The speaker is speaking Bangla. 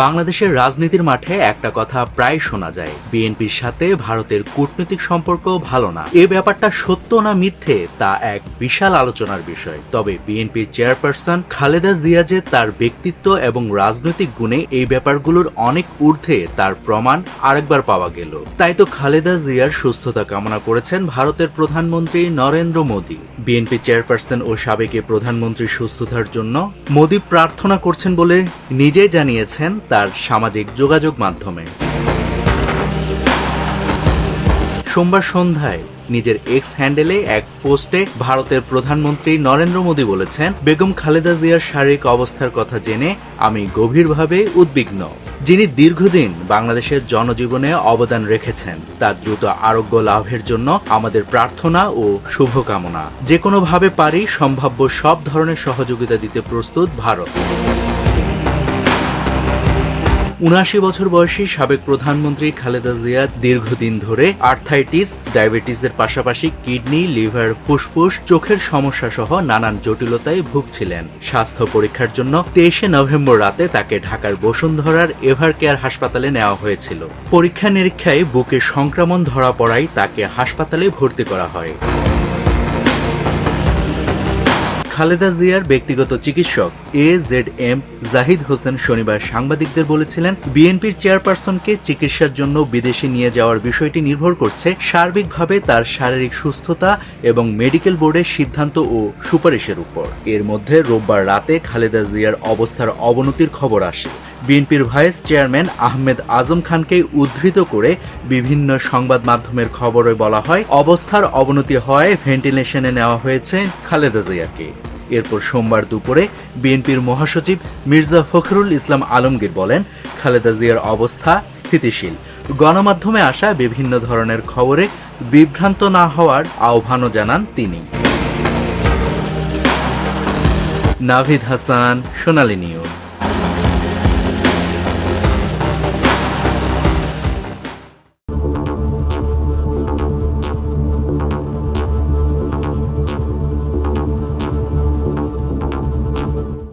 বাংলাদেশের রাজনীতির মাঠে একটা কথা প্রায় শোনা যায়, বিএনপির সাথে ভারতের কূটনৈতিক সম্পর্ক ভালো না। এ ব্যাপারটা সত্য না মিথ্যে তা এক বিশাল আলোচনার বিষয়। তবে বিএনপির চেয়ারপারসন খালেদা জিয়া যে তার ব্যক্তিত্ব এবং রাজনৈতিক গুণে এই ব্যাপারগুলোর অনেক ঊর্ধ্বে তার প্রমাণ আরেকবার পাওয়া গেল। তাই তো খালেদা জিয়ার সুস্থতা কামনা করেছেন ভারতের প্রধানমন্ত্রী নরেন্দ্র মোদী। বিএনপি চেয়ারপারসন ও সাবেক প্রধানমন্ত্রীর সুস্থতার জন্য মোদী প্রার্থনা করছেন বলে নিজেই জানিয়েছেন তার সামাজিক যোগাযোগ মাধ্যমে। সোমবার সন্ধ্যায় নিজের এক্স হ্যান্ডেলে এক পোস্টে ভারতের প্রধানমন্ত্রী নরেন্দ্র মোদী বলেছেন, বেগম খালেদা জিয়ার শারীরিক অবস্থার কথা জেনে আমি গভীরভাবে উদ্বিগ্ন। যিনি দীর্ঘদিন বাংলাদেশের জনজীবনে অবদান রেখেছেন, তার দ্রুত আরোগ্য লাভের জন্য আমাদের প্রার্থনা ও শুভকামনা। যে কোনোভাবে পারি সম্ভাব্য সব ধরনের সহযোগিতা দিতে প্রস্তুত ভারত। ৭৯ বছর বয়সী সাবেক প্রধানমন্ত্রী খালেদা জিয়া দীর্ঘদিন ধরে আর্থাইটিস, ডায়াবেটিসের পাশাপাশি কিডনি, লিভার, ফুসফুস, চোখের সমস্যা সহ নানান জটিলতায় ভুগছিলেন। স্বাস্থ্য পরীক্ষার জন্য ২৩ নভেম্বর রাতে তাকে ঢাকার বসুন্ধরার এভার কেয়ার হাসপাতালে নেওয়া হয়েছিল। পরীক্ষা নিরীক্ষায় বুকে সংক্রমণ ধরা পড়ায় তাকে হাসপাতালে ভর্তি করা হয়। খালেদা জিয়ার ব্যক্তিগত চিকিৎসক AZM জাহিদ হোসেন শনিবার সাংবাদিকদের বলেছিলেন, বিএনপির চেয়ারপারসনকে চিকিৎসার জন্য বিদেশে নিয়ে যাওয়ার বিষয়টি নির্ভর করছে সার্বিকভাবে তার শারীরিক সুস্থতা এবং মেডিকেল বোর্ডের সিদ্ধান্ত ও সুপারিশের উপর। এর মধ্যে রোববার রাতে খালেদা জিয়ার অবস্থার অবনতির খবর আসে। বিএনপির ভাইস চেয়ারম্যান আহমেদ আজম খানকে উদ্ধৃত করে বিভিন্ন সংবাদ মাধ্যমের খবরে বলা হয়, অবস্থার অবনতি হওয়ায় ভেন্টিলেশনে নেওয়া হয়েছে খালেদা জিয়াকে। এরপর সোমবার দুপুরে বিএনপির মহাসচিব মির্জা ফখরুল ইসলাম আলমগীর বলেন, খালেদা জিয়ার অবস্থা স্থিতিশীল। গণমাধ্যমে আসা বিভিন্ন ধরনের খবরে বিভ্রান্ত না হওয়ার আহ্বানও জানান তিনি। নাভিদ হাসান, সোনালী নিউজ।